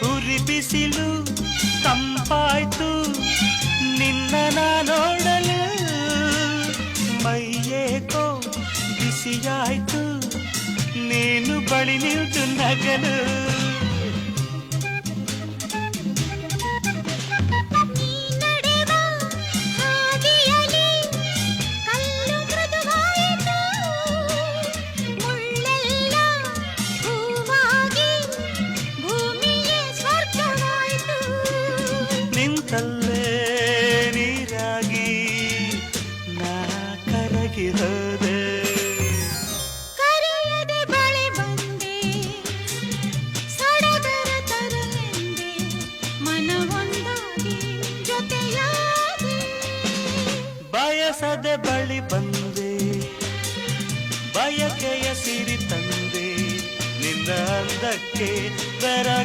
ಉರಿ ಬಿಸಿಲು ತಂಪಾಯ್ತು ನಿನ್ನ ನೋಡಲು ಮೈಯೇಕೋ ಬಿಸಿಯಾಯ್ತು ನೀನು ಬಳಿ ನಿಂತು ನಗಲು ನಿಂತಲ್ಲೇ ನೀರಾಗಿ ನಾ ಕರಗಿ ಹೋದೆ ಕರೆಯದೆ ಬಳಿ ಬಂದೆ ಸಡಗರ ತರಲೆಂದೆ ಮನವೊಂದಾಗಿ ಜೊತೆಯಾಗಿ ಬಯಸದೆ ಬಳಿ ಬಂದೆ ಬಯಕೆಯ ಸಿರಿ ತಂದೆ ನಿನ್ನ ಅಂದಕ್ಕೆ ಬೆರಗಾಗಿ